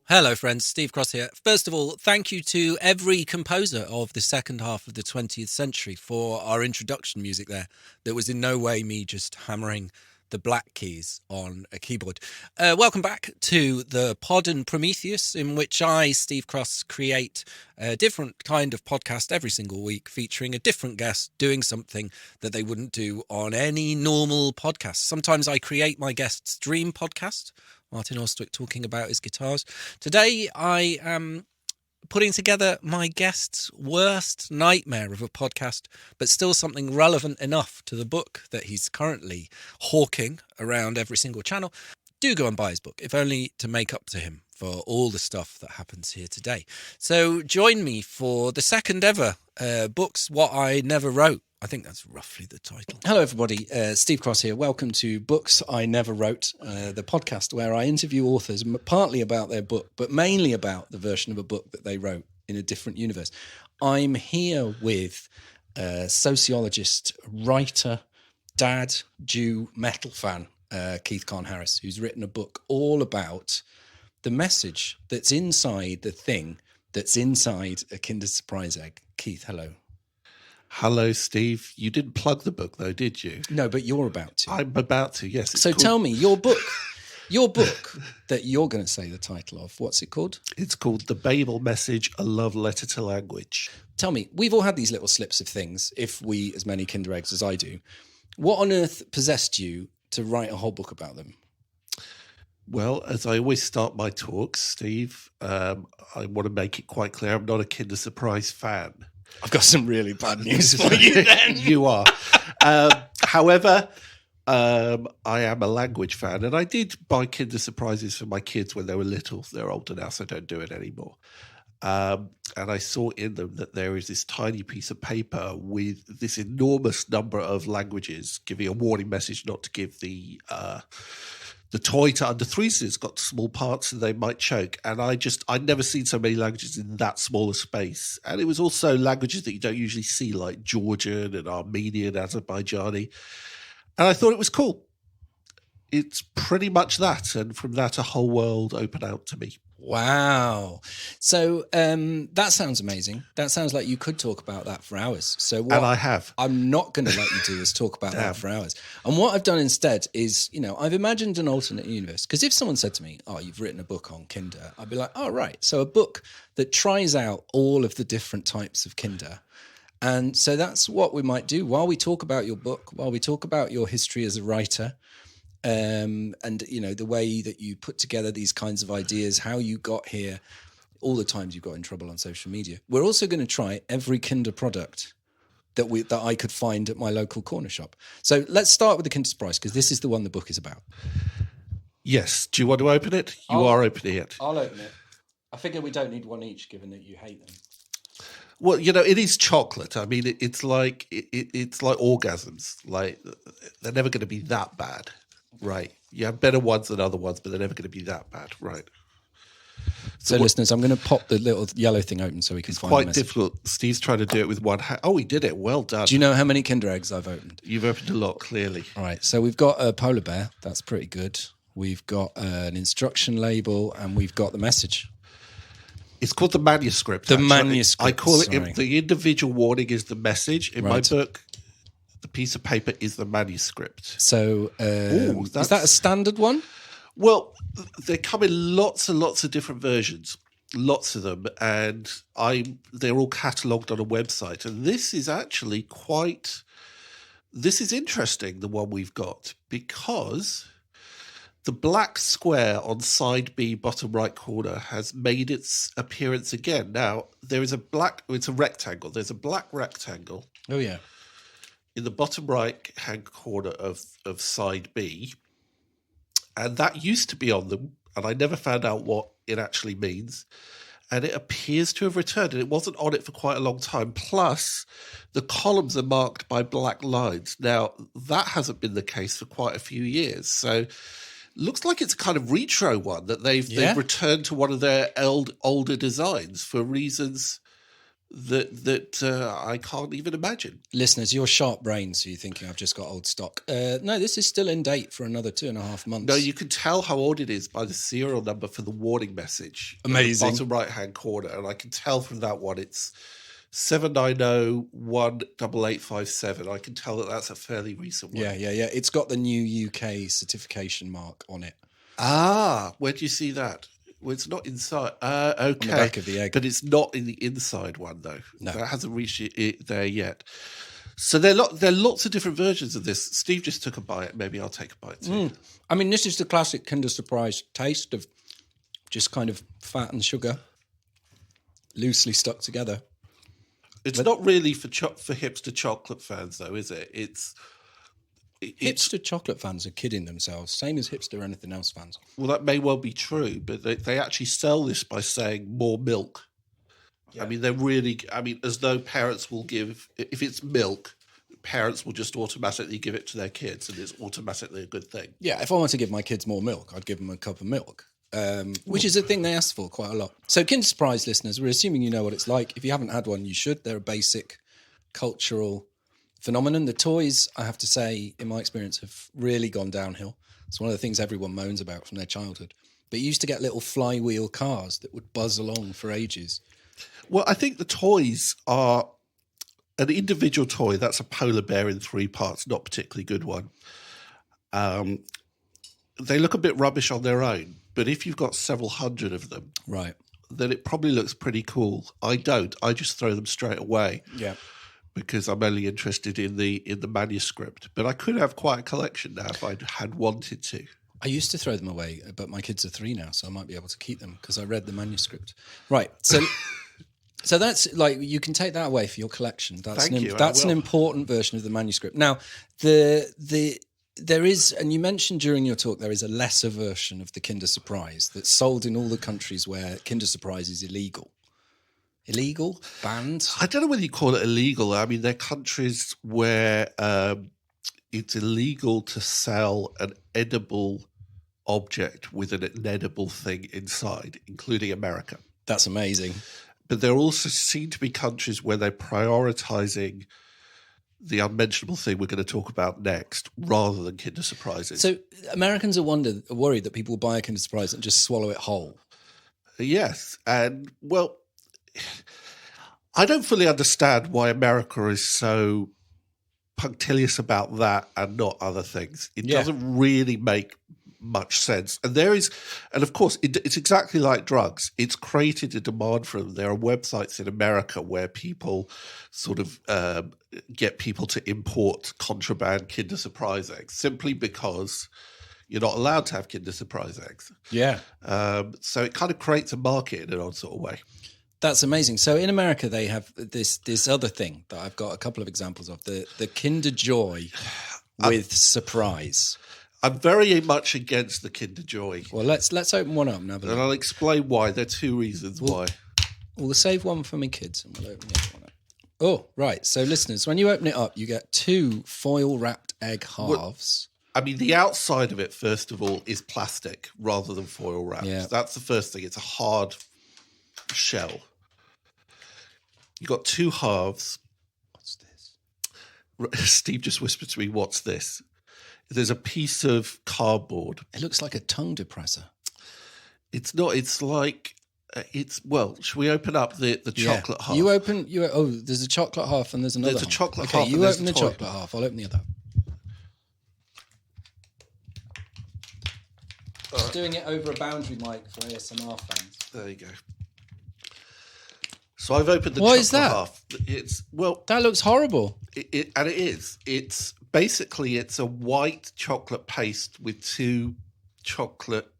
Hello, friends. Steve Cross here. First of all, thank you to every composer of the second half of the 20th century for our introduction music there. That was in no way me just hammering the black keys on a keyboard. Welcome back to the Pod and Prometheus, in which I, Steve Cross, create a different kind of podcast every single week, featuring a different guest doing something that they wouldn't do on any normal podcast. Sometimes I create my guest's dream podcast, Martin Ostwick talking about his guitars. Today, I am putting together my guest's worst nightmare of a podcast, but still something relevant enough to the book that he's currently hawking around every single channel. Do go and buy his book, if only to make up to him for all the stuff that happens here today. So join me for the second ever Books What I Never Wrote. I think that's roughly the title. Hello, everybody. Steve Cross here. Welcome to Books I Never Wrote, the podcast where I interview authors partly about their book, but mainly about the version of a book that they wrote in a different universe. I'm here with sociologist, writer, dad, Jew, metal fan, Keith Kahn-Harris, who's written a book all about the message that's inside the thing that's inside a Kinder Surprise egg. Keith, hello. Hello, Steve. You didn't plug the book, though, did you? No, but you're about to. I'm about to, yes. So tell me, your book that you're going to say the title of, what's it called? It's called The Babel Message, A Love Letter to Language. Tell me, we've all had these little slips of things, if we as many Kinder Eggs as I do. What on earth possessed you to write a whole book about them? Well, as I always start my talks, Steve, I want to make it quite clear I'm not a Kinder Surprise fan. I've got some really bad news for you then. You are. However, I am a language fan, and I did buy Kinder Surprises for my kids when they were little. They're older now, so I don't do it anymore. And I saw in them that there is this tiny piece of paper with this enormous number of languages giving a warning message not to give the toy to under threes. It's got small parts and they might choke. And I'd never seen so many languages in that small a space. And it was also languages that you don't usually see, like Georgian and Armenian, Azerbaijani. And I thought it was cool. It's pretty much that. And from that, a whole world opened out to me. Wow. So that sounds amazing. That sounds like you could talk about that for hours. So what And I have. I'm not going to let you do is talk about that for hours. And what I've done instead is, I've imagined an alternate universe. Because if someone said to me, oh, you've written a book on Kinder, I'd be like, oh, right. So a book that tries out all of the different types of Kinder. And so that's what we might do while we talk about your book, while we talk about your history as a writer. And the way that you put together these kinds of ideas, how you got here, all the times you got in trouble on social media. We're also going to try every Kinder product that I could find at my local corner shop. So let's start with the Kinder Surprise, because this is the one the book is about. Yes. Do you want to open it? You are opening it. I'll open it. I figure we don't need one each, given that you hate them. Well, it is chocolate. I mean, it's like orgasms. Like, they're never going to be that bad. Right. You have better ones than other ones, but they're never going to be that bad. Right. So listeners, I'm going to pop the little yellow thing open so we can find the message. Quite difficult. Steve's trying to do it with one hand. Oh, he did it. Well done. Do you know how many Kinder Eggs I've opened? You've opened a lot, clearly. All right. So we've got a polar bear. That's pretty good. We've got an instruction label, and we've got the message. It's called the manuscript. Manuscript. I call it, the individual warning is the message. In my book, the piece of paper is the manuscript. So is that a standard one? Well, they come in lots and lots of different versions, lots of them, and they're all catalogued on a website. And this is actually this is interesting, the one we've got, because the black square on side B, bottom right corner, has made its appearance again. Now, it's a rectangle. There's a black rectangle. Oh, yeah. In the bottom right-hand corner of side B. And that used to be on them, and I never found out what it actually means. And it appears to have returned, and it wasn't on it for quite a long time. Plus, the columns are marked by black lines. Now, that hasn't been the case for quite a few years. So, looks like it's a kind of retro one that they've returned to one of their older designs for reasons that I can't even imagine. Listeners, you're sharp brains, so you're thinking I've just got old stock. No, this is still in date for another 2.5 months. No, you can tell how old it is by the serial number for the warning message. Amazing. In the bottom right-hand corner. And I can tell from that one it's 790-18857. I can tell that that's a fairly recent one. Yeah. It's got the new UK certification mark on it. Ah, where do you see that? Well, it's not inside. Okay. On the back of the egg. But it's not in the inside one, though. No. That hasn't reached it there yet. So there are lots of different versions of this. Steve just took a bite. Maybe I'll take a bite too. I mean, this is the classic Kinder Surprise taste of just kind of fat and sugar loosely stuck together. It's not really for hipster chocolate fans, though, is it? It's Hipster chocolate fans are kidding themselves, same as hipster anything else fans. Well, that may well be true, but they actually sell this by saying more milk. Yeah. I mean, as though parents will give, if it's milk, parents will just automatically give it to their kids and it's automatically a good thing. Yeah, if I want to give my kids more milk, I'd give them a cup of milk, which is a thing they ask for quite a lot. So Kinder Surprise listeners, we're assuming you know what it's like. If you haven't had one, you should. They're a basic cultural phenomenon. The toys, I have to say, in my experience, have really gone downhill. It's one of the things everyone moans about from their childhood. But you used to get little flywheel cars that would buzz along for ages. Well, I think the toys are an individual toy. That's a polar bear in 3 parts, not particularly good one. They look a bit rubbish on their own, but if you've got several hundred of them, right, then it probably looks pretty cool. I don't. I just throw them straight away. Yeah. Because I'm only interested in the manuscript. But I could have quite a collection now if I had wanted to. I used to throw them away, but my kids are 3 now, so I might be able to keep them because I read the manuscript. Right, so so that's like, you can take that away for your collection. That's an important version of the manuscript. Now, there is, and you mentioned during your talk, there is a lesser version of the Kinder Surprise that's sold in all the countries where Kinder Surprise is illegal. Illegal? Banned? I don't know whether you call it illegal. I mean, there are countries where it's illegal to sell an edible object with an inedible thing inside, including America. That's amazing. But there also seem to be countries where they're prioritizing the unmentionable thing we're going to talk about next rather than Kinder Surprises. So Americans are worried that people buy a Kinder Surprise and just swallow it whole. Yes. And, well, I don't fully understand why America is so punctilious about that and not other things. It doesn't really make much sense. And of course, it's exactly like drugs. It's created a demand for them. There are websites in America where people sort of get people to import contraband Kinder Surprise eggs simply because you're not allowed to have Kinder Surprise eggs. Yeah. So it kind of creates a market in an odd sort of way. That's amazing. So in America, they have this other thing that I've got a couple of examples of, the Kinder Joy with surprise. I'm very much against the Kinder Joy. Well, let's open one up and have a look. And I'll explain why. There are 2 reasons why. We'll save one for me kids and we'll open the other one up. Oh, right. So listeners, when you open it up, you get 2 foil-wrapped egg halves. I mean, the outside of it, first of all, is plastic rather than foil wrapped. Yeah. That's the first thing. It's a hard shell. You've got 2 halves. What's this? Steve just whispered to me, "What's this?" There's a piece of cardboard. It looks like a tongue depressor. It's not. It's like should we open up the chocolate half? There's a chocolate half and there's another There's a half. chocolate Okay, half. you open the chocolate half. I'll open the other. Just doing it over a boundary mic for ASMR fans. There you go. So I've opened the What chocolate is that? half. That looks horrible. It is. It's basically a white chocolate paste with 2 chocolate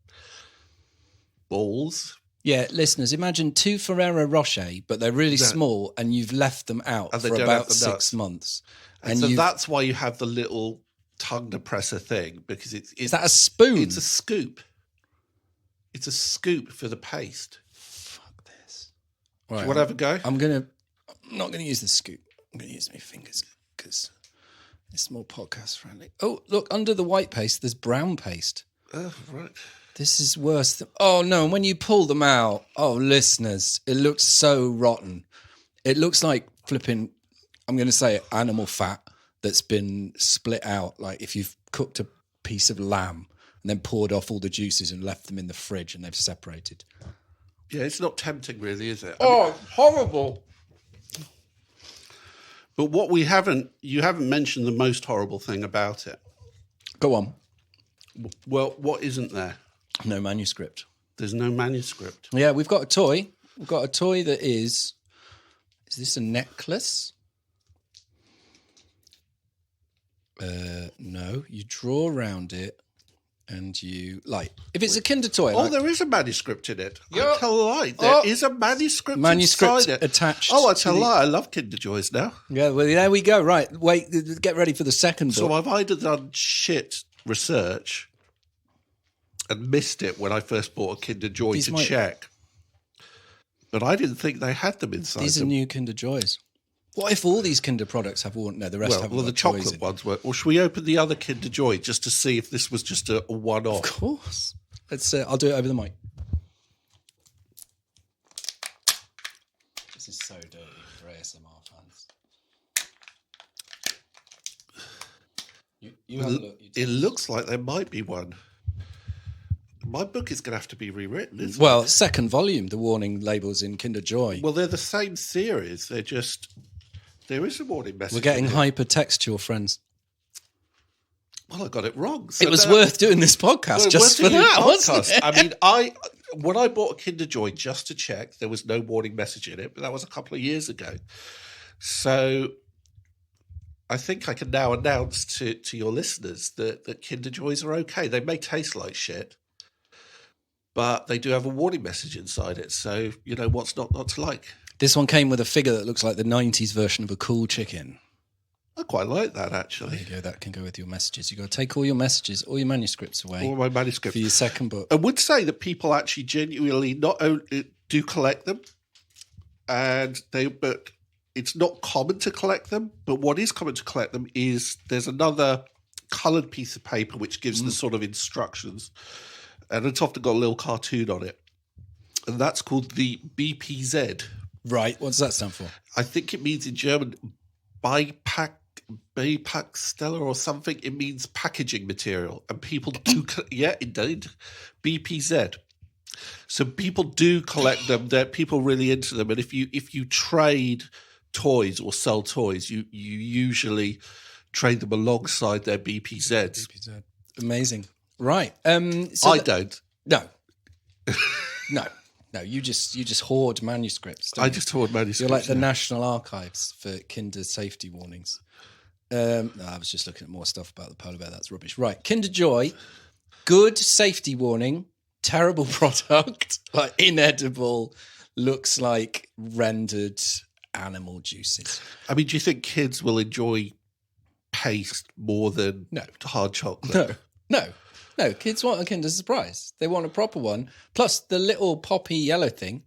balls. Yeah, listeners, imagine 2 Ferrero Rocher, but they're really small, and you've left them out for about 6 months. And so that's why you have the little tongue depressor thing, because it's is that a spoon? It's a scoop. It's a scoop for the paste. Fuck this. Right, do you want to have a go? I'm not going to use the scoop. I'm going to use my fingers because it's more podcast friendly. Oh, look, under the white paste, there's brown paste. Oh, right. This is worse. Oh, no, and when you pull them out, listeners, it looks so rotten. It looks like flipping, I'm going to say animal fat that's been split out. Like if you've cooked a piece of lamb and then poured off all the juices and left them in the fridge and they've separated. Yeah, it's not tempting, really, is it? Horrible. But what you haven't mentioned the most horrible thing about it. Go on. Well, what isn't there? No manuscript. There's no manuscript. Yeah, we've got a toy. We've got a toy that is this a necklace? No, you draw around it and you, like, if it's a Kinder toy. Oh, like, there is a manuscript in it. Yeah. I tell a lie. There is a manuscript inside it. Attached. Oh, I tell a lie. I love Kinder Joys now. Yeah, well, there we go. Right, wait, get ready for the second book. So I've either done shit research and missed it when I first bought a Kinder Joy to check. But I didn't think they had them inside. These are new Kinder Joys. What if all these Kinder products have one? No, the rest have. Well, the chocolate ones were. Or should we open the other Kinder Joy just to see if this was just a one-off? Of course. Let's. I'll do it over the mic. This is so dirty for ASMR fans. You have a look. It looks like there might be one. My book is going to have to be rewritten, isn't Well, second volume, the warning labels in Kinder Joy. Well, they're the same series. They're just... There is a warning message. We're getting hypertextual, friends. Well, I got it wrong. So it was worth doing this podcast just for that, wasn't it? I mean, when I bought a Kinder Joy just to check, there was no warning message in it, but that was a couple of years ago. So I think I can now announce to your listeners that Kinder Joys are okay. They may taste like shit, but they do have a warning message inside it. So, you know, what's not to like? This one came with a figure that looks like the 90s version of a cool chicken. I quite like that, actually. There you go. That can go with your messages. You've got to take all your messages, all your manuscripts away. All my manuscripts. For your second book. I would say that people actually genuinely not only do collect them, but it's not common to collect them. But what is common to collect them is there's another coloured piece of paper which gives the sort of instructions. And it's often got a little cartoon on it. And that's called the BPZ. Right. What does that stand for? I think it means in German Beipacksteller or something. It means packaging material. And people do, yeah, indeed, BPZ. So people do collect them. They're people really into them. And if you trade toys or sell toys, you usually trade them alongside their BPZs. BPZ. Amazing. Right. I don't. No. No, you just hoard manuscripts. I just hoard manuscripts. You're like the National Archives for Kinder safety warnings. No, I was just looking at more stuff about the polar bear. That's rubbish. Right, Kinder Joy, good safety warning, terrible product, like inedible, looks like rendered animal juices. I mean, do you think kids will enjoy paste more than hard chocolate? No, kids want a Kinder Surprise. They want a proper one. Plus, the little poppy yellow thing.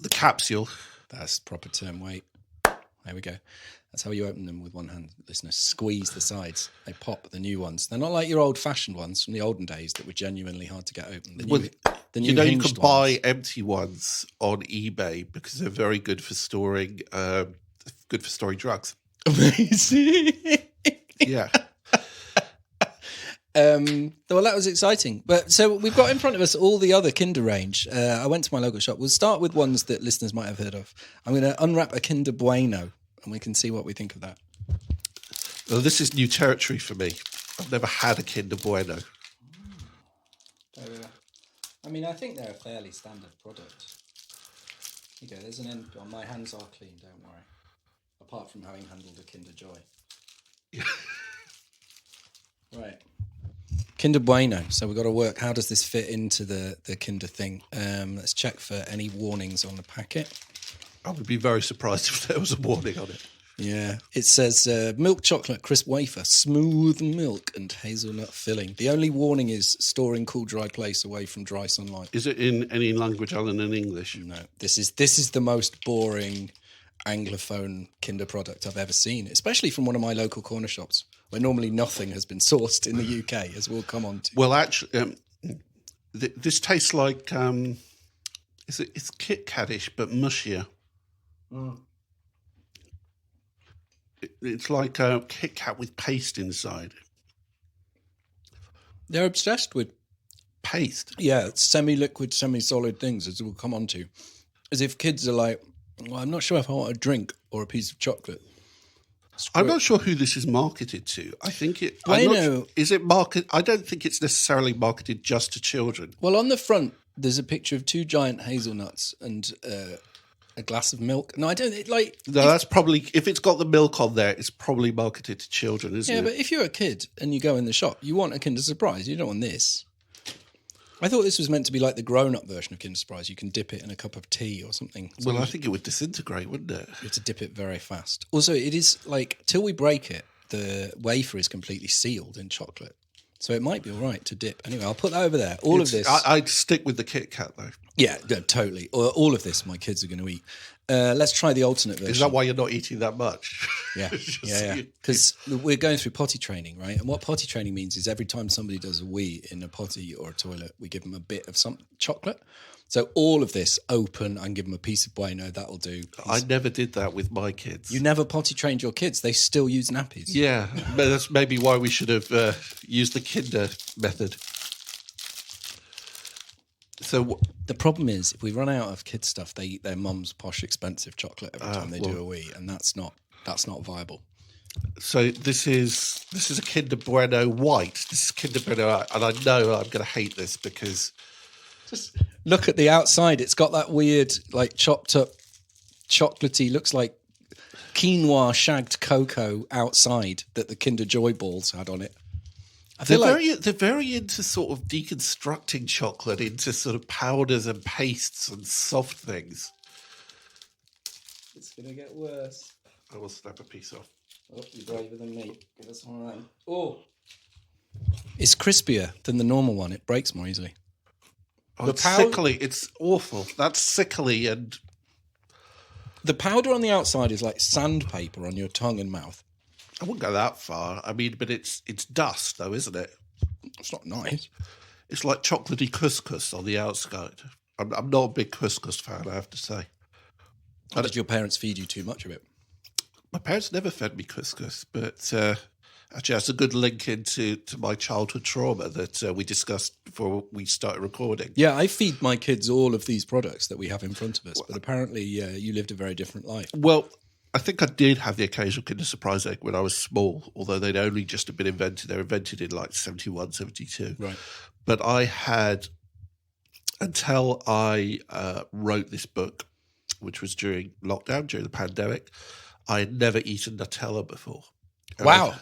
The capsule. That's proper term weight. There we go. That's how you open them with one hand, listeners. Squeeze the sides. They pop, the new ones. They're not like your old-fashioned ones from the olden days that were genuinely hard to get open. The new you can buy empty ones on eBay because they're very good for storing drugs. Amazing. Yeah. Well, that was exciting. But so we've got in front of us all the other Kinder range. I went to my local shop. We'll start with ones that listeners might have heard of. I'm going to unwrap a Kinder Bueno, and we can see what we think of that. Well, this is new territory for me. I've never had a Kinder Bueno. I mean, I think they're a fairly standard product. Here you go. There's an end. Oh, my hands are clean. Don't worry. Apart from having handled a Kinder Joy. Right. Kinder Bueno. So we've got to work. How does this fit into the Kinder thing? Let's check for any warnings on the packet. I would be very surprised if there was a warning on it. Yeah. It says milk chocolate crisp wafer, smooth milk and hazelnut filling. The only warning is store in cool, dry place away from dry sunlight. Is it in any language other than English? No. This is the most boring Anglophone Kinder product I've ever seen, especially from one of my local corner shops, where normally nothing has been sourced in the UK, as we'll come on to. Well, actually, this tastes like it's Kit Katish, but mushier. It's like a Kit Kat with paste inside. They're obsessed with Paste? Yeah, semi-liquid, semi-solid things, as we'll come on to. As if kids are like, well, I'm not sure if I want a drink or a piece of chocolate. I'm not sure who this is marketed to. I think it... Is it market? I don't think it's necessarily marketed just to children. Well, on the front, there's a picture of 2 giant hazelnuts and a glass of milk. No, I don't... That's probably... If it's got the milk on there, it's probably marketed to children, isn't it? Yeah, but if you're a kid and you go in the shop, you want a Kinder Surprise. You don't want this. I thought this was meant to be like the grown-up version of Kinder Surprise. You can dip it in a cup of tea or something. Well, I think it would disintegrate, wouldn't it? You have to dip it very fast. Also, it is like, till we break it, the wafer is completely sealed in chocolate. So it might be all right to dip. Anyway, I'll put that over there. Of this... I'd stick with the Kit Kat, though. Yeah, totally. All of this my kids are going to eat. Let's try the alternate version. Is that why you're not eating that much? Yeah. Because we're going through potty training, right? And what potty training means is every time somebody does a wee in a potty or a toilet, we give them a bit of some chocolate. So all of this open, I can give them a piece of Bueno, that'll do. I never did that with my kids. You never potty trained your kids. They still use nappies. Yeah, but that's maybe why we should have used the Kinder method. So the problem is, if we run out of kids stuff, they eat their mum's posh, expensive chocolate every time they do a wee, and that's not viable. So this is a Kinder Bueno white. This is Kinder Bueno, and I know I'm going to hate this because just look at the outside. It's got that weird, like chopped up, chocolatey. Looks like quinoa shagged cocoa outside that the Kinder Joy balls had on it. They're very into sort of deconstructing chocolate into sort of powders and pastes and soft things. It's going to get worse. I will snap a piece off. Oh, you're braver than me. Give us one of them. Oh. It's crispier than the normal one. It breaks more easily. Oh, it's sickly. It's awful. That's sickly. And the powder on the outside is like sandpaper on your tongue and mouth. I wouldn't go that far. I mean, but it's dust, though, isn't it? It's not nice. It's like chocolatey couscous on the outside. I'm not a big couscous fan, I have to say. Or did your parents feed you too much of it? My parents never fed me couscous, but actually that's a good link into my childhood trauma that we discussed before we started recording. Yeah, I feed my kids all of these products that we have in front of us, but apparently you lived a very different life. Well, I think I did have the occasional Kinder Surprise egg when I was small, although they'd only just been invented. They were invented in like 71, 72. Right. But I had, until I wrote this book, which was during lockdown, during the pandemic, I had never eaten Nutella before. Wow.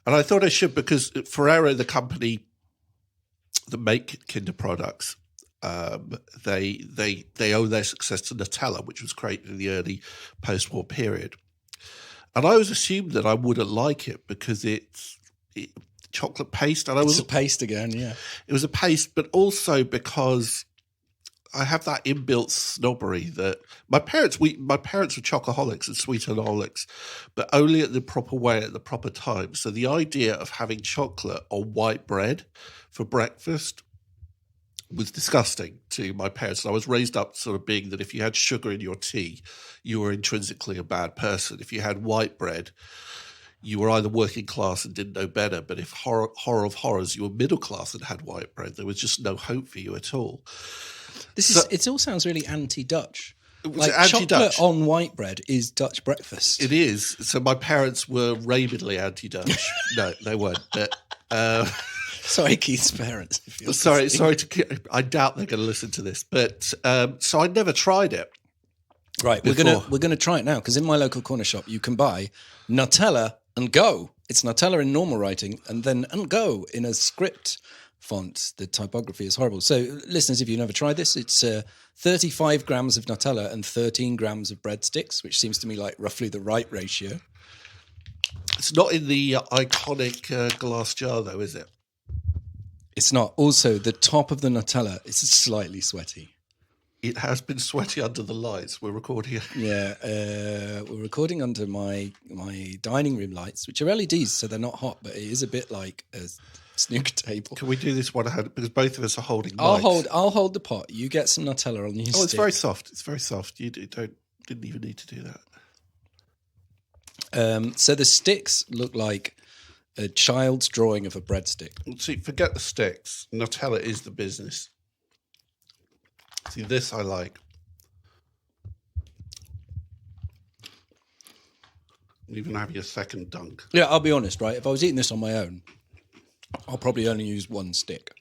And I thought I should, because Ferrero, the company that make Kinder products, they owe their success to Nutella, which was created in the early post-war period. And I always assumed that I wouldn't like it because it's chocolate paste. And it's a paste again, yeah. It was a paste, but also because I have that inbuilt snobbery that my parents were chocoholics and sweetenaholics, but only at the proper way at the proper time. So the idea of having chocolate on white bread for breakfast was disgusting to my parents. And I was raised up sort of being that if you had sugar in your tea, you were intrinsically a bad person. If you had white bread, you were either working class and didn't know better, but if horror of horrors, you were middle class and had white bread, there was just no hope for you at all. It all sounds really anti-Dutch. Like anti-Dutch. Chocolate on white bread is Dutch breakfast. It is. So my parents were rabidly anti-Dutch. No, they weren't. But, sorry, Keith's parents. Sorry. I doubt they're going to listen to this. But so I never tried it. Right, we're gonna try it now because in my local corner shop you can buy Nutella and Go. It's Nutella in normal writing and then and Go in a script font. The typography is horrible. So, listeners, if you've never tried this, it's 35 grams of Nutella and 13 grams of breadsticks, which seems to me like roughly the right ratio. It's not in the iconic glass jar, though, is it? It's not. Also, the top of the Nutella is slightly sweaty. It has been sweaty under the lights. We're recording. Yeah, we're recording under my dining room lights, which are LEDs, so they're not hot, but it is a bit like a snooker table. Can we do this one hand? Because both of us are holding mics. I'll hold the pot. You get some Nutella on your stick. It's very soft. It's very soft. You didn't even need to do that. So the sticks look like a child's drawing of a breadstick. See, forget the sticks. Nutella is the business. See, this I like. Even having a second dunk. Yeah, I'll be honest, right? If I was eating this on my own, I'll probably only use one stick.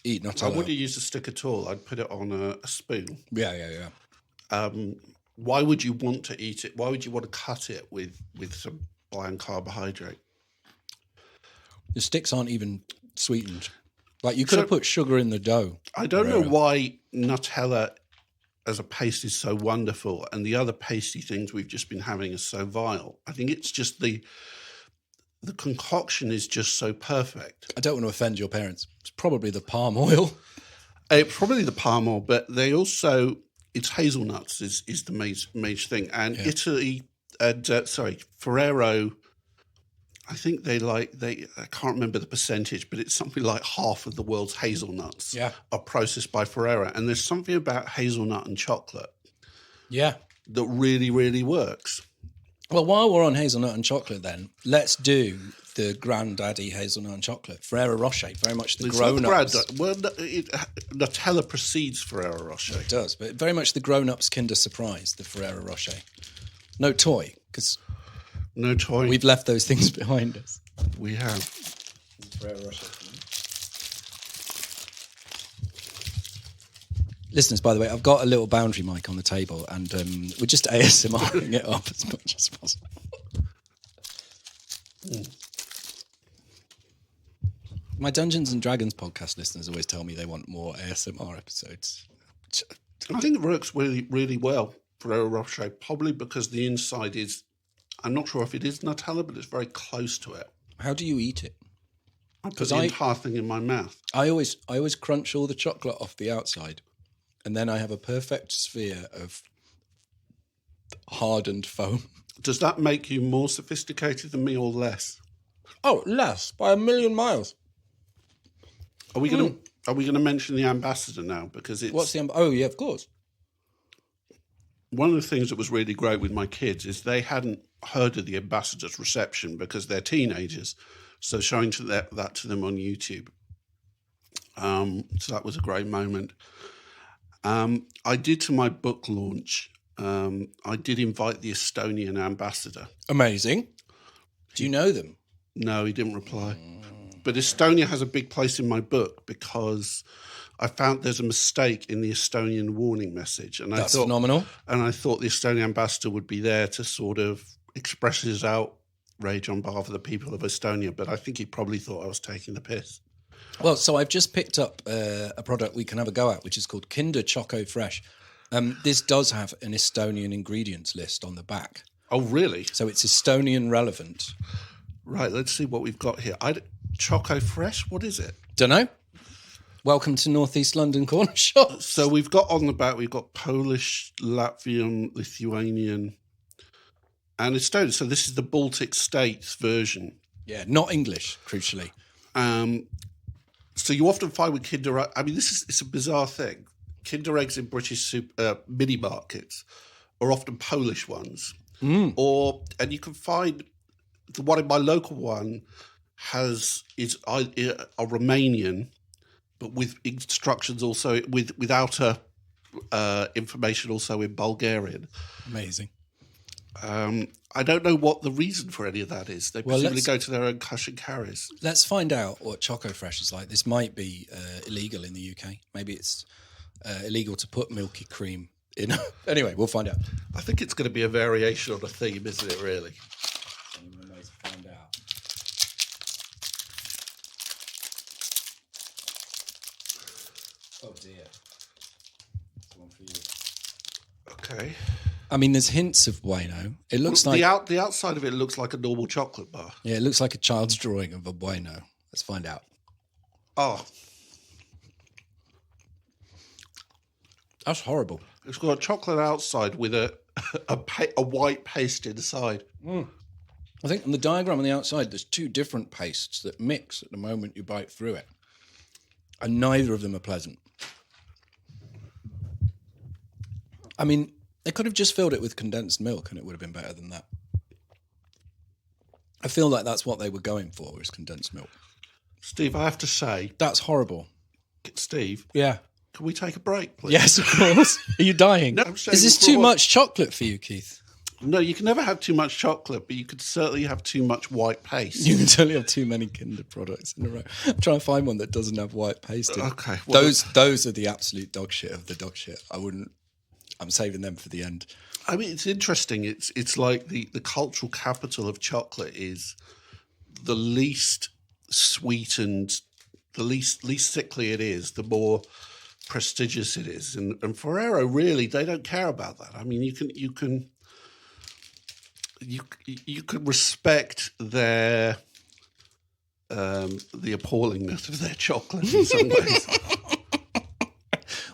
Eat I Nutella. wouldn't use a stick at all. I'd put it on a spoon. Yeah. Why would you want to eat it? Why would you want to cut it with some bland carbohydrate? The sticks aren't even sweetened. Like, you could have put sugar in the dough. I don't know why Nutella as a paste is so wonderful and the other pasty things we've just been having are so vile. I think it's just the concoction is just so perfect. I don't want to offend your parents. It's probably the palm oil. Probably the palm oil, but they also, it's hazelnuts is the major thing. And Italy, Ferrero, I think I can't remember the percentage, but it's something like half of the world's hazelnuts are processed by Ferrero. And there's something about hazelnut and chocolate that really, really works. Well, while we're on hazelnut and chocolate then, let's do the granddaddy hazelnut and chocolate. Ferrero Rocher, very much the grown-ups. Nutella precedes Ferrero Rocher. It does, but very much the grown-ups Kinder Surprise, the Ferrero Rocher. No toy, because no toy. We've left those things behind us. We have. Ferrero Rocher. Listeners, by the way, I've got a little boundary mic on the table and we're just ASMRing it up as much as possible. My Dungeons and Dragons podcast listeners always tell me they want more ASMR episodes. I think it works really, really well, Ferrero Rocher, probably because the inside is, I'm not sure if it is Nutella, but it's very close to it. How do you eat it? I put the entire thing in my mouth. I always crunch all the chocolate off the outside. And then I have a perfect sphere of hardened foam. Does that make you more sophisticated than me or less? Oh, less by a million miles. Are we going to mention the ambassador now? Because it's what's the oh yeah, of course. One of the things that was really great with my kids is they hadn't heard of the ambassador's reception because they're teenagers. So showing that to them on YouTube. So that was a great moment. I did to my book launch. I did invite the Estonian ambassador. Amazing. Do you know them? No, he didn't reply. But Estonia has a big place in my book because I found there's a mistake in the Estonian warning message. And That's phenomenal. And I thought the Estonian ambassador would be there to sort of express his outrage on behalf of the people of Estonia. But I think he probably thought I was taking the piss. Well, so I've just picked up a product we can have a go at, which is called Kinder Choco Fresh. This does have an Estonian ingredients list on the back. Oh, really? So it's Estonian relevant. Right, let's see what we've got here. Choco Fresh, what is it? Dunno. Welcome to Northeast London Corner Shop. So we've got on the back, we've got Polish, Latvian, Lithuanian, and Estonian. So this is the Baltic states version. Yeah, not English, crucially. So you often find with Kinder Egg, I mean, it's a bizarre thing. Kinder Eggs in British mini markets are often Polish ones. And you can find the one in my local one is a Romanian, but with instructions also without information also in Bulgarian. Amazing. I don't know what the reason for any of that is. They presumably go to their own cash and carries. Let's find out what Choco Fresh is like. This might be illegal in the UK. Maybe it's illegal to put milky cream in. Anyway, we'll find out. I think it's going to be a variation on a theme, isn't it, really? Find out. Oh dear. That's one for you. Okay. I mean, there's hints of Bueno. It looks like the outside of it looks like a normal chocolate bar. Yeah, it looks like a child's drawing of a Bueno. Let's find out. Oh, that's horrible. It's got a chocolate outside with a white paste inside. I think on the diagram on the outside, there's two different pastes that mix at the moment you bite through it, and neither of them are pleasant. I mean, they could have just filled it with condensed milk and it would have been better than that. I feel like that's what they were going for, was condensed milk. Steve, I have to say, That's horrible. Steve, Yeah. can we take a break, please? Yes, of course. Are you dying? No, I'm Is saying this for too what- much chocolate for you, Keith? No, you can never have too much chocolate, but you could certainly have too much white paste. You can totally have too many Kinder products in a row. I'm trying to find one that doesn't have white paste in. Okay, well, Those are the absolute dog shit of the dog shit. I'm saving them for the end. I mean, it's interesting. It's like the cultural capital of chocolate is the least sweetened, the least sickly it is, the more prestigious it is. And Ferrero, really, they don't care about that. I mean, you can respect their the appallingness of their chocolate in some ways.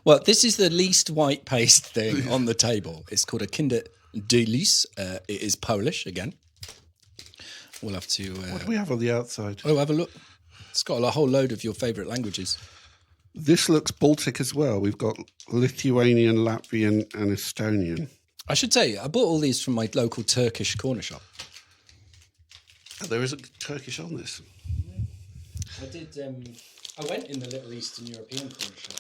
Well, this is the least white paste thing on the table. It's called a Kinder Delice. It is Polish again. We'll have to. What do we have on the outside? Oh, have a look. It's got a whole load of your favourite languages. This looks Baltic as well. We've got Lithuanian, Latvian, and Estonian. I should say, I bought all these from my local Turkish corner shop. Oh, there isn't Turkish on this. I did. I went in the little Eastern European corner shop.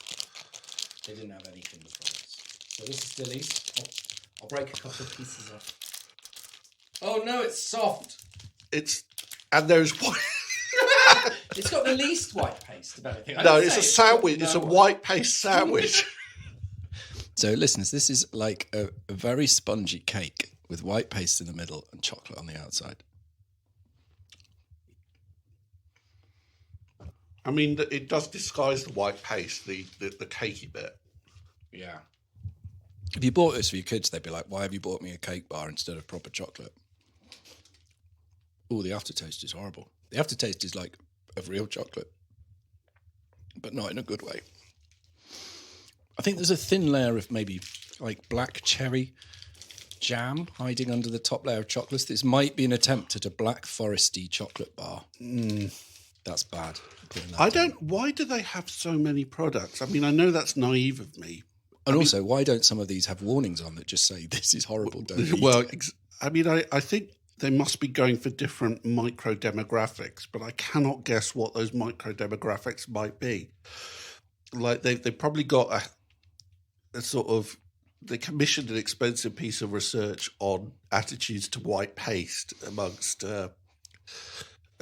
They didn't have any Kinder products. So this is Delice. I'll break a couple of pieces off. Oh no, it's soft. And there's white. It's got the least white paste of anything. No, it's a sandwich. It's a white paste sandwich. So, listeners, this is like a very spongy cake with white paste in the middle and chocolate on the outside. I mean, it does disguise the white paste, the cakey bit. Yeah. If you bought this for your kids, they'd be like, why have you bought me a cake bar instead of proper chocolate? Oh, the aftertaste is horrible. The aftertaste is like of real chocolate, but not in a good way. I think there's a thin layer of maybe like black cherry jam hiding under the top layer of chocolate. This might be an attempt at a black foresty chocolate bar. That's bad. Why do they have so many products? I mean, I know that's naive of me. And also, why don't some of these have warnings on that just say, this is horrible, don't eat it? I mean, I think they must be going for different micro demographics, but I cannot guess what those micro demographics might be. Like they probably got a sort of, they commissioned an expensive piece of research on attitudes to white paste amongst I'm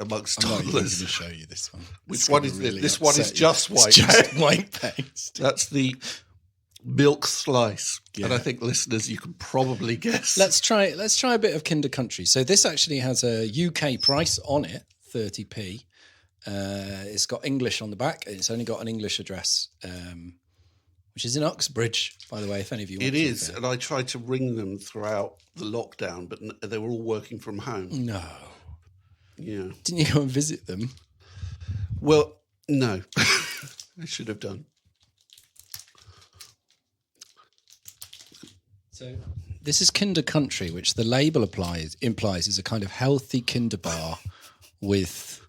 not even going to toddlers. show you this one. Which It's one gonna is really this? This one is upset you. just white. It's just white paste. That's the milk slice, Yeah. and I think listeners, you can probably guess. Let's try a bit of Kinder Country. So this actually has a UK price on it, 30p. It's got English on the back. It's only got an English address, which is in Uxbridge, by the way, if any of you want It to is, there. and I tried to ring them throughout the lockdown, but they were all working from home. No. Yeah. Didn't you go and visit them? Well, no, I should have done. So this is Kinder Country, which the label implies is a kind of healthy Kinder bar with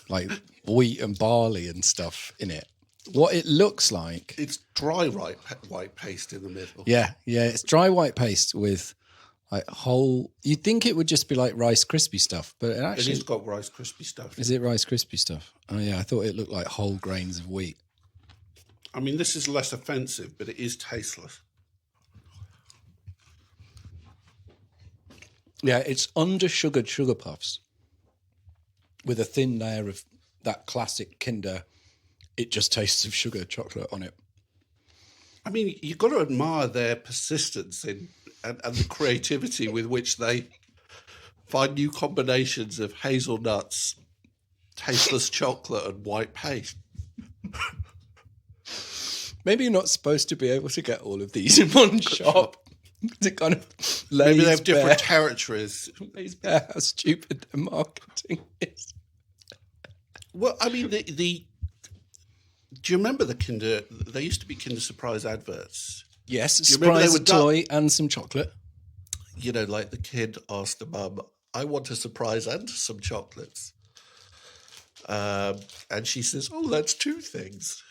like wheat and barley and stuff in it. What it looks like, It's dry white paste in the middle. yeah, it's dry white paste with like whole. You'd think it would just be like Rice Krispie stuff, but it It actually has got Rice Krispie stuff. is it Rice Krispie stuff? Oh yeah, I thought it looked like whole grains of wheat. I mean, this is less offensive, but it is tasteless. Yeah, it's under-sugared sugar puffs with a thin layer of that classic Kinder, it just tastes of sugar chocolate on it. I mean, you've got to admire their persistence and the creativity with which they find new combinations of hazelnuts, tasteless chocolate, and white paste. Maybe you're not supposed to be able to get all of these in one shop. It kind of Maybe they lays have different bare, territories. lays bare how stupid the marketing is. Well, I mean, do you remember the Kinder? There used to be Kinder Surprise adverts. Yes, you remember surprise they a were done- toy and some chocolate. You know, like the kid asked the mum, "I want a surprise and some chocolates," and she says, "Oh, that's two things."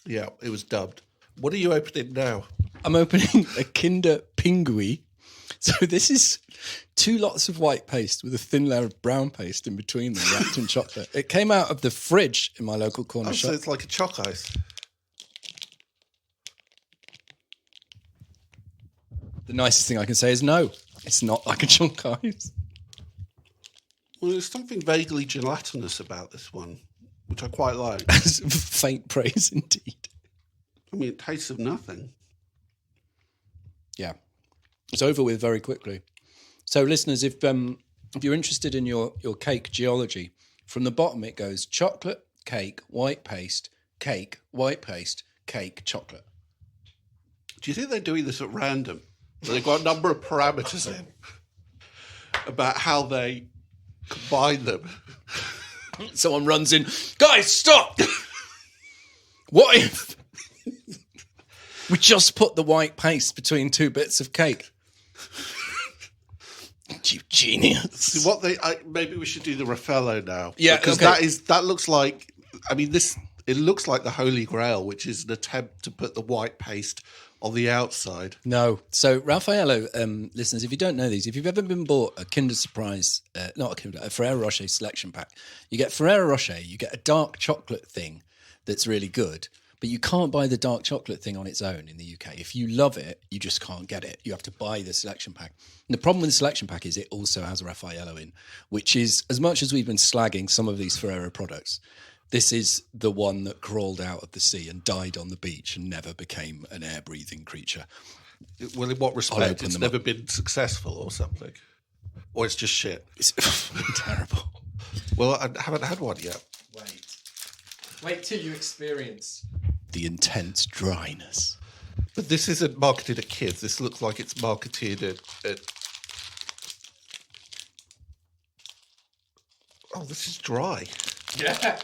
Yeah, it was dubbed. What are you opening now? I'm opening a Kinder Pingui, So this is 2 lots of white paste with a thin layer of brown paste in between them, wrapped in chocolate. It came out of the fridge in my local corner shop. So it's like a choc ice. The nicest thing I can say is no, it's not like a choc ice. Well, there's something vaguely gelatinous about this one, which I quite like. Faint praise indeed. I mean, it tastes of nothing. Yeah. It's over with very quickly. So listeners, if you're interested in your cake geology, from the bottom it goes chocolate, cake, white paste, cake, white paste, cake, chocolate. Do you think they're doing this at random? They've got a number of parameters in about how they combine them. Someone runs in, guys, stop! What if we just put the white paste between 2 bits of cake? You genius. See, maybe we should do the Raffaello now. Yeah, because okay. that looks like, I mean, it looks like the Holy Grail, which is an attempt to put the white paste on the outside. No. So Raffaello, listeners, if you don't know these, if you've ever been bought a Kinder Surprise, a Ferrero Rocher selection pack, you get Ferrero Rocher, you get a dark chocolate thing that's really good, but you can't buy the dark chocolate thing on its own in the UK. If you love it, you just can't get it. You have to buy the selection pack. And the problem with the selection pack is it also has Raffaello in, which is, as much as we've been slagging some of these Ferrero products, this is the one that crawled out of the sea and died on the beach and never became an air-breathing creature. Well, in what respect? It's never been successful or something? Or it's just shit? It's terrible. Well, I haven't had one yet. Wait till you experience the intense dryness. But this isn't marketed at kids. This looks like it's marketed at... Oh, this is dry. Yeah.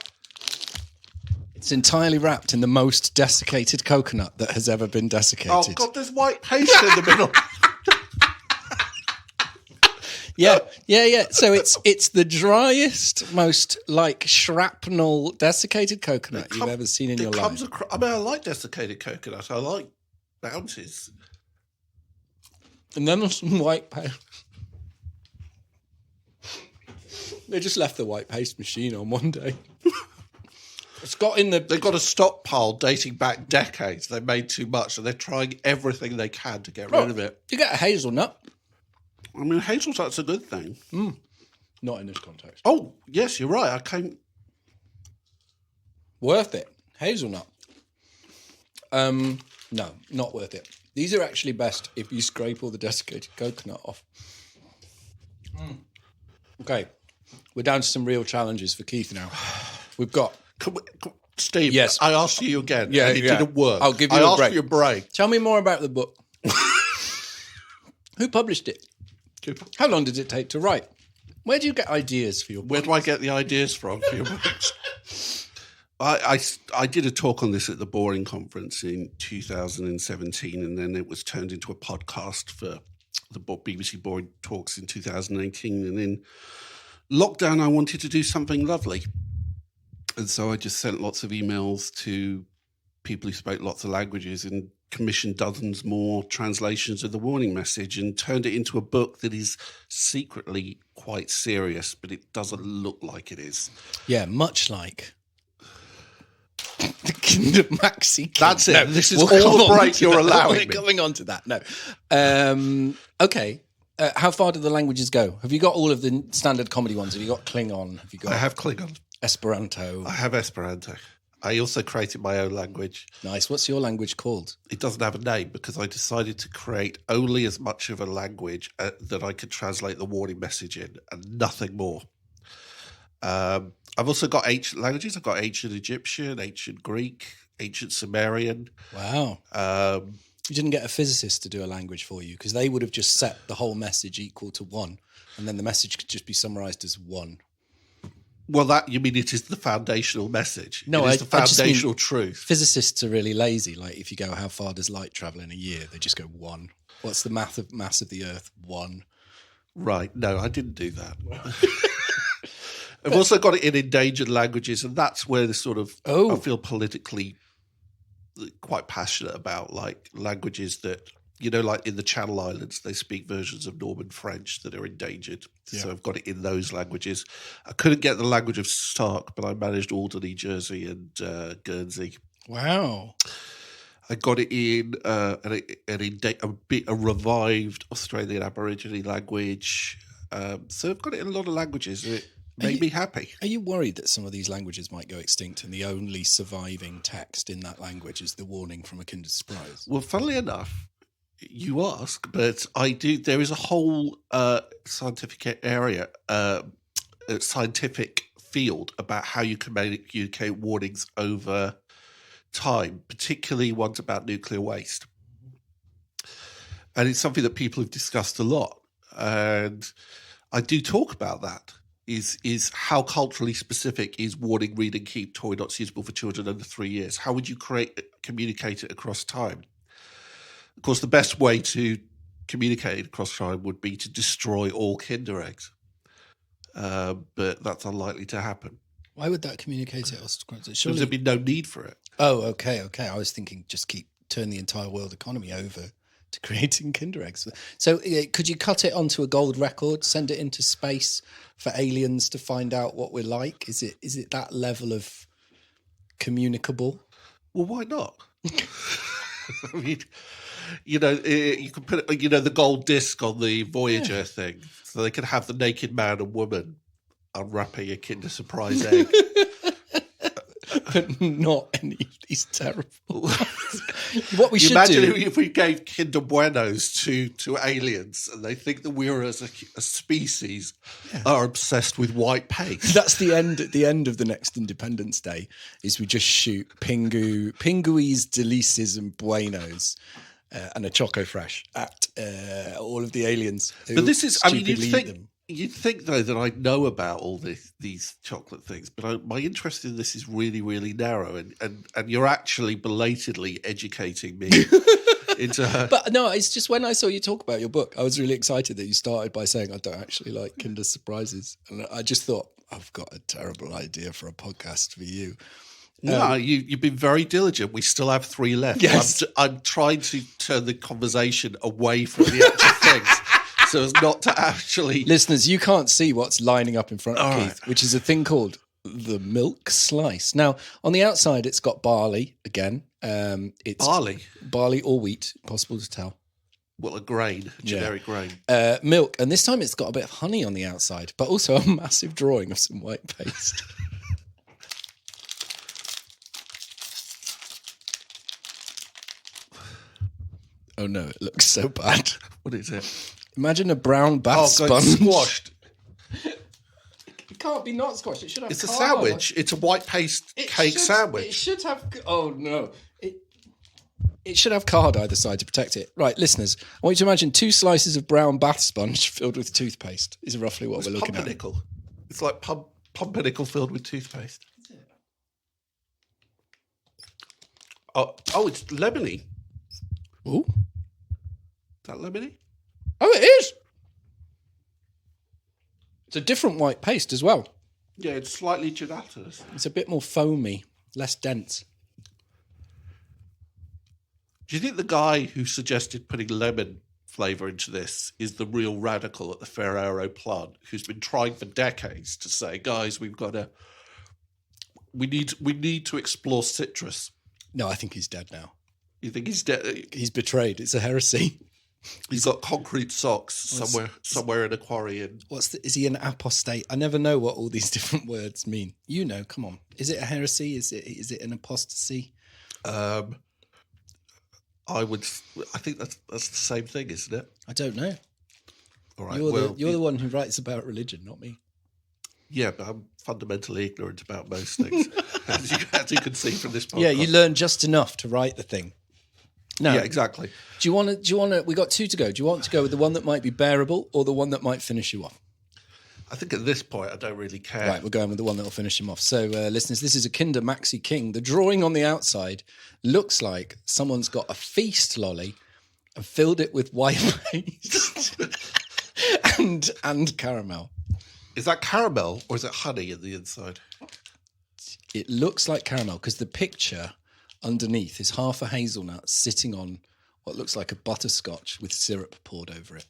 It's entirely wrapped in the most desiccated coconut that has ever been desiccated. Oh, God, there's white paste in the middle. Yeah. So it's the driest, most like shrapnel desiccated coconut you've ever seen in your life. I mean, I like desiccated coconut. I like bounties. And then there's some white paste. They just left the white paste machine on one day. It's got in the... They've got a stockpile dating back decades. They made too much, and they're trying everything they can to get rid of it. You get a hazelnut. I mean, hazelnut's a good thing. Not in this context. Oh, yes, you're right. Worth it. Hazelnut. No, not worth it. These are actually best if you scrape all the desiccated coconut off. Okay. We're down to some real challenges for Keith now. We've got... Steve, yes. I asked you again. Yeah, and it didn't work. I'll give you I a asked break. you a break. Tell me more about the book. Who published it? How long did it take to write? Where do you get ideas for your books? Where do I get the ideas from for your books? I did a talk on this at the Boring Conference in 2017, and then it was turned into a podcast for the BBC Boring Talks in 2018. And in lockdown, I wanted to do something lovely. And so I just sent lots of emails to people who spoke lots of languages and commissioned dozens more translations of the warning message and turned it into a book that is secretly quite serious, but it doesn't look like it is. Yeah, much like the Kinder Maxi. That's it. No, this is all the break you're allowing me. We're coming on to that. No. Okay. How far do the languages go? Have you got all of the standard comedy ones? Have you got Klingon? Have you got? I have Klingon. Esperanto. I have Esperanto. I also created my own language. Nice. What's your language called? It doesn't have a name because I decided to create only as much of a language that I could translate the warning message in and nothing more. I've also got ancient languages. I've got ancient Egyptian, ancient Greek, ancient Sumerian. Wow. You didn't get a physicist to do a language for you because they would have just set the whole message equal to 1 and then the message could just be summarized as 1. Well, you mean it is the foundational message? No, it is the foundational truth. Physicists are really lazy. Like if you go, how far does light travel in a year? They just go 1. What's the mass of the Earth? 1. Right. No, I didn't do that. I've also got it in endangered languages, and that's where the sort of I feel politically quite passionate about, like languages that like in the Channel Islands, they speak versions of Norman French that are endangered. Yeah. So I've got it in those languages. I couldn't get the language of Stark, but I managed Alderney, Jersey, and Guernsey. Wow. I got it in a revived Australian Aborigine language. So I've got it in a lot of languages. It made me happy. Are you worried that some of these languages might go extinct and the only surviving text in that language is the warning from a Kinder Surprise? Well, funnily enough, you ask, but I do. There is a whole scientific area, scientific field about how you communicate warnings over time, particularly ones about nuclear waste. And it's something that people have discussed a lot. And I do talk about that, is how culturally specific is warning, read and keep toy not suitable for children under 3 years? How would you communicate it across time? Of course, the best way to communicate it across time would be to destroy all Kinder eggs. But that's unlikely to happen. Why would that communicate it? Because there'd be no need for it. Oh, okay. I was thinking just turn the entire world economy over to creating Kinder eggs. So could you cut it onto a gold record, send it into space for aliens to find out what we're like? Is it that level of communicable? Well, why not? I mean, you can put the gold disc on the Voyager thing, so they can have the naked man and woman unwrapping a Kinder Surprise egg. But not any of these terrible ones. What we should imagine do... if we gave Kinder Buenos to aliens and they think that we as a species are obsessed with white paste. That's the end. At the end of the next Independence Day is we just shoot Pinguis, Delices and Buenos and a Choco Fresh at all of the aliens. But this is, I mean, them. You'd think, though, that I know about all these chocolate things, but my interest in this is really, really narrow, and you're actually belatedly educating me into... But no, it's just when I saw you talk about your book, I was really excited that you started by saying, I don't actually like Kinder Surprises. And I just thought, I've got a terrible idea for a podcast for you. No, you've been very diligent. We still have 3 left. Yes. I'm trying to turn the conversation away from the actual things. So as not to actually... Listeners, you can't see what's lining up in front of All Keith, which is a thing called the milk slice. Now, on the outside, it's got barley again. It's barley or wheat, possible to tell. Well, a grain, generic grain. Milk, and this time it's got a bit of honey on the outside, but also a massive drawing of some white paste. Oh no, it looks so bad. What is it? Imagine a brown bath sponge. It's squashed. It can't be not squashed. It should have. It's a sandwich. It's a white paste cake sandwich. It should have. Oh no! It should have card either side to protect it. Right, listeners, I want you to imagine 2 slices of brown bath sponge filled with toothpaste. Is roughly what we're looking at. Pumpernickel. It's like pumpernickel filled with toothpaste. Is it? Oh, it's lemony. Ooh. Is that lemony? Oh, it is. It's a different white paste as well. Yeah, it's slightly gelatinous. It's a bit more foamy, less dense. Do you think the guy who suggested putting lemon flavour into this is the real radical at the Ferrero plant, who's been trying for decades to say, guys, we need to explore citrus? No, I think he's dead now. You think he's dead? He's betrayed. It's a heresy. He's got concrete socks somewhere in a quarry. Is he an apostate? I never know what all these different words mean. You know, come on. Is it a heresy? Is it an apostasy? I think that's the same thing, isn't it? I don't know. All right. You're the one who writes about religion, not me. Yeah, but I'm fundamentally ignorant about most things, as you can see from this podcast. Yeah, you learn just enough to write the thing. No, yeah, exactly. Do you want to? We got 2 to go. Do you want to go with the one that might be bearable or the one that might finish you off? I think at this point I don't really care. Right, we're going with the one that will finish him off. So, listeners, this is a Kinder Maxi King. The drawing on the outside looks like someone's got a feast lolly and filled it with white paste and caramel. Is that caramel or is it honey in the inside? It looks like caramel because the picture underneath is half a hazelnut sitting on what looks like a butterscotch with syrup poured over it.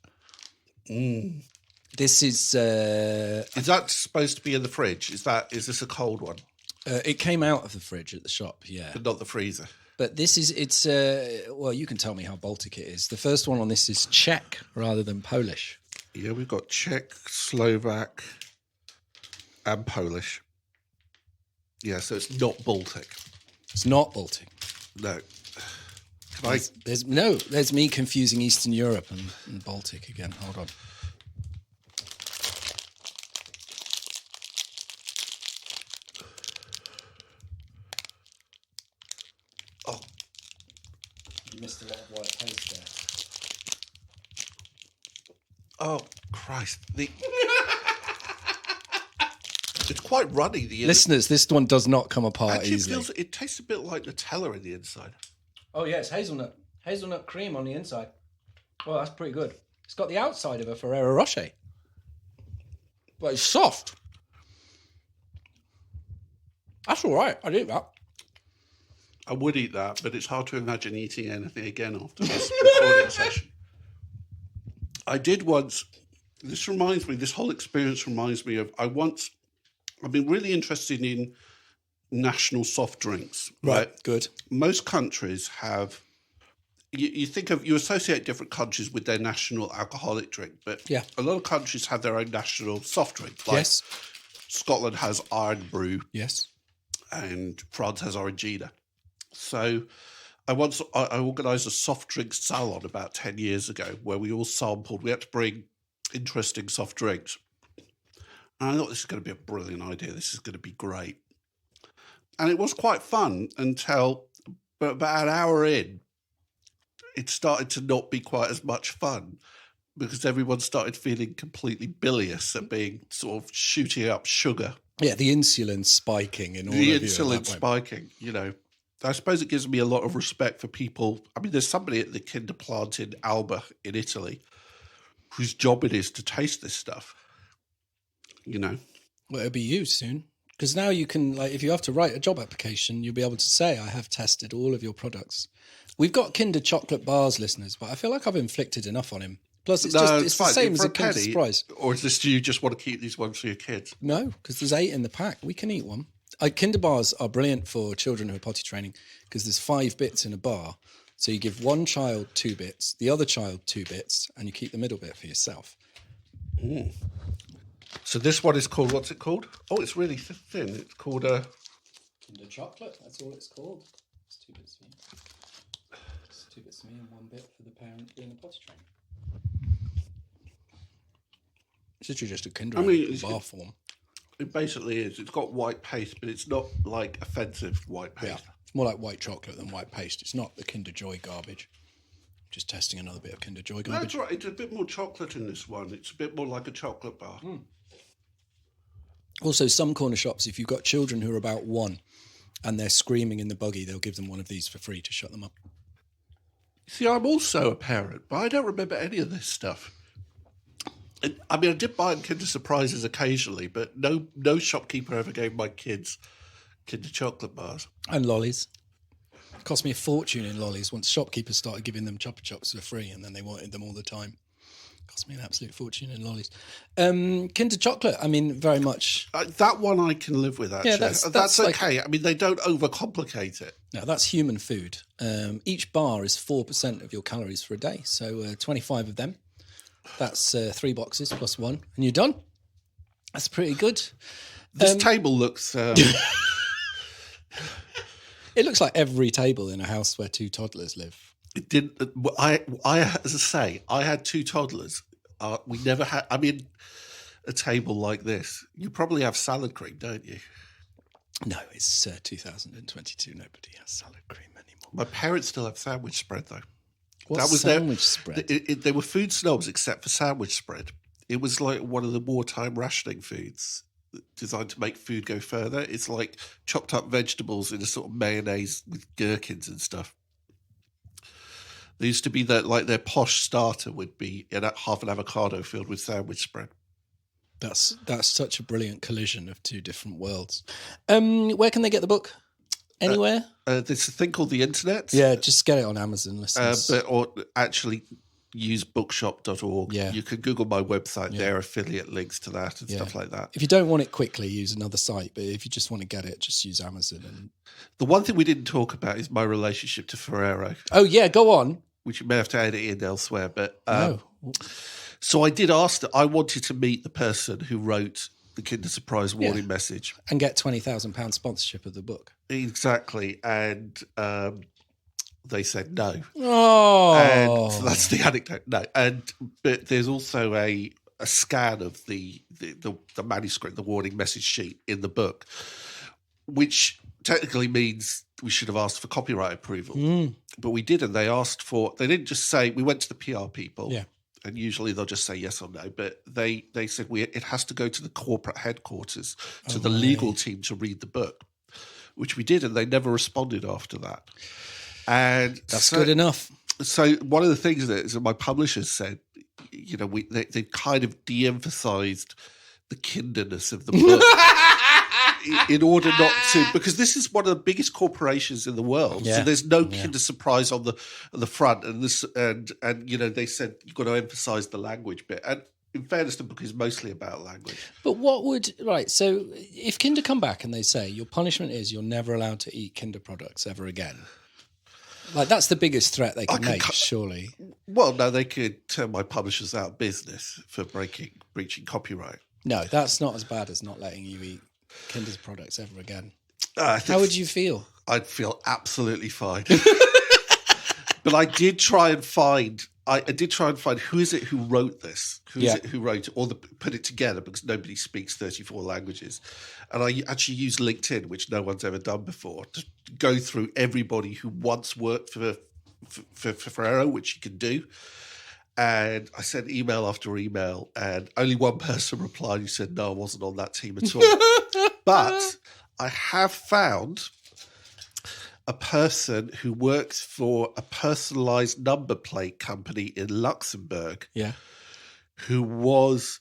This is... Is that supposed to be in the fridge? Is this a cold one? it came out of the fridge at the shop, yeah. But not the freezer. But it's well, you can tell me how Baltic it is. The first one on this is Czech rather than Polish. Yeah, we've got Czech, Slovak, and Polish. Yeah, so it's not Baltic. It's not Baltic. No. There's me confusing Eastern Europe and Baltic again. Hold on. Oh, You missed a lot of white paste there. oh, Christ! It's quite runny. Listeners, this one does not come apart Actually, easily. it tastes a bit like Nutella in the inside. Oh yeah, it's hazelnut cream on the inside. Oh, that's pretty good. It's got the outside of a Ferrero Rocher, but it's soft. That's all right. I'd eat that. I would eat that, but it's hard to imagine eating anything again after this recording session. I did once. This whole experience reminds me of. I've been really interested in national soft drinks. Right. Good. Most countries have. You associate different countries with their national alcoholic drink, but Yeah. a lot of countries have their own national soft drink. Like Yes. Scotland has Iron Brew Yes. and France has Orangina. So I organised a soft drink salon about 10 years ago where we all sampled. We had to bring interesting soft drinks. And I thought this is going to be a brilliant idea. This is going to be great. And it was quite fun until about an hour in, it started to not be quite as much fun because everyone started feeling completely bilious at being sort of shooting up sugar. Yeah, the insulin spiking in all The of you at insulin that point. spiking, I suppose it gives me a lot of respect for people. I mean, there's somebody at the Kinder plant in Alba in Italy whose job it is to taste this stuff, Well, it'll be you soon. Because now you can, if you have to write a job application, you'll be able to say, I have tested all of your products. We've got Kinder chocolate bars, listeners, but I feel like I've inflicted enough on him. Plus, it's the fine. same as For a Kinder penny, Surprise. Or is this, do you just want to keep these ones for your kids? No, because there's 8 in the pack. We can eat one. Kinder bars are brilliant for children who are potty training because there's 5 bits in a bar. So you give one child 2 bits, the other child 2 bits, and you keep the middle bit for yourself. Ooh. So this one is called, what's it called? Oh, it's really thin. It's called Kinder chocolate, that's all it's called. It's 2 bits for you. It's 2 bits for me and 1 bit for the parent being a potty trainer. It's literally just a Kinder bar form. It basically is. It's got white paste, but it's not like offensive white paste. Yeah, it's more like white chocolate than white paste. It's not the Kinder Joy garbage. Just testing another bit of Kinder Joy garbage. That's right. It's a bit more chocolate in this one. It's a bit more like a chocolate bar. Also, some corner shops, if you've got children who are about 1 and they're screaming in the buggy, they'll give them one of these for free to shut them up. See, I'm also a parent, but I don't remember any of this stuff. I mean, I did buy Kinder Surprises occasionally, but no shopkeeper ever gave my kids Kinder chocolate bars. And lollies. It cost me a fortune in lollies once shopkeepers started giving them Chupa Chups for free and then they wanted them all the time. Cost me an absolute fortune in lollies. Kinder chocolate, I mean, very much. That one I can live with, actually. Yeah, that's okay. I mean, they don't overcomplicate it. No, that's human food. Each bar is 4% of your calories for a day. So 25 of them. That's 3 boxes plus 1. And you're done. That's pretty good. This table looks... It looks like every table in a house where 2 toddlers live. It didn't. I as I say, I had 2 toddlers. We never had. I mean, a table like this. You probably have salad cream, don't you? No, it's 2022. Nobody has salad cream anymore. My parents still have sandwich spread, though. What's sandwich spread? They were food snobs, except for sandwich spread. It was like one of the wartime rationing foods designed to make food go further. It's like chopped up vegetables in a sort of mayonnaise with gherkins and stuff. There used to be their posh starter would be half an avocado filled with sandwich spread. That's such a brilliant collision of 2 different worlds. Where can they get the book? anywhere? There's a thing called the internet. Yeah, just get it on Amazon, listeners. Or actually use bookshop.org. Yeah. You can Google my website. There are affiliate links to that and stuff like that. If you don't want it quickly, use another site. But if you just want to get it, just use Amazon. And The one thing we didn't talk about is my relationship to Ferrero, oh yeah, go on. which you may have to edit in elsewhere. But No. so I did ask that I wanted to meet the person who wrote the Kinder Surprise warning message. And get £20,000 sponsorship of the book. Exactly. And they said no. Oh, And so that's the anecdote. No. But there's also a scan of the manuscript, the warning message sheet in the book, which technically means we should have asked for copyright approval. But we didn't. They didn't just say, we went to the PR people. Yeah. And usually they'll just say yes or no. But they said it has to go to the corporate headquarters, to the legal team to read the book, which we did. And they never responded after that. And that's good enough. So one of the things that my publishers said, they kind of de-emphasized the kinderness of the book in order not to, because this is one of the biggest corporations in the world. Yeah. So there's no Kinder Surprise on the front, and they said you've got to emphasize the language bit. And in fairness, the book is mostly about language. But so if Kinder come back and they say your punishment is you're never allowed to eat Kinder products ever again, like that's the biggest threat they can make, surely. Well, no, they could turn my publishers out of business for breaching copyright. No, that's not as bad as not letting you eat Kinder's products ever again. How would you feel? I'd feel absolutely fine. But I did try and find who is it who wrote this? Who is it who wrote it, or put it together, because nobody speaks 34 languages. And I actually used LinkedIn, which no one's ever done before, to go through everybody who once worked for Ferrero, which you can do. And I sent email after email, and only one person replied who said, no, I wasn't on that team at all. But I have found a person who works for a personalized number plate company in Luxembourg, who was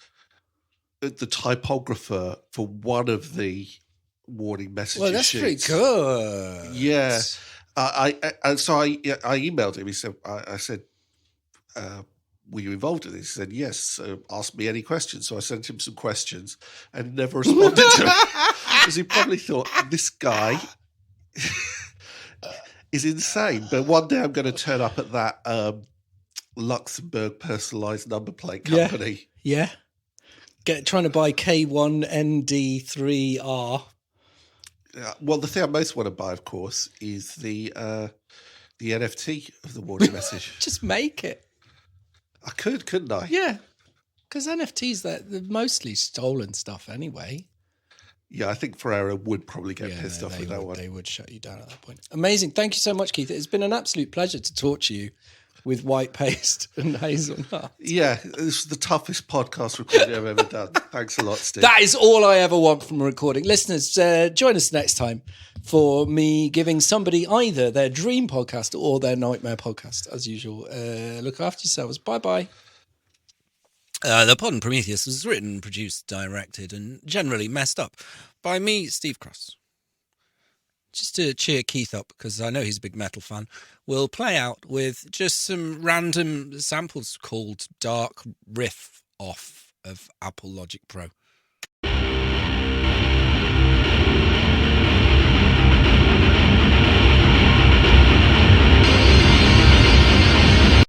the typographer for one of the warning messages. Well, that's sheets. pretty good. Yeah. I emailed him. He said, I said, were you involved in this? He said, yes. So ask me any questions. So I sent him some questions and never responded to him, because he probably thought, this guy is insane. But one day I'm going to turn up at that Luxembourg personalised number plate company. Yeah. Trying to buy K1ND3R. Well, the thing I most want to buy, of course, is the NFT of the warning message. Just make it. I couldn't I? Yeah. Because NFTs, they're mostly stolen stuff anyway. Yeah, I think Ferrero would probably get pissed off with that one. They would shut you down at that point. Amazing. Thank you so much, Keith. It's been an absolute pleasure to talk to you with white paste and hazelnut. Yeah, this is the toughest podcast recording I've ever done. Thanks a lot, Steve. That is all I ever want from a recording. Listeners, join us next time for me giving somebody either their dream podcast or their nightmare podcast. As usual, look after yourselves. Bye-bye. The Pod and Prometheus was written, produced, directed, and generally messed up by me, Steve Cross. Just to cheer Keith up, because I know he's a big metal fan, we'll play out with just some random samples called Dark Riff Off of Apple Logic Pro.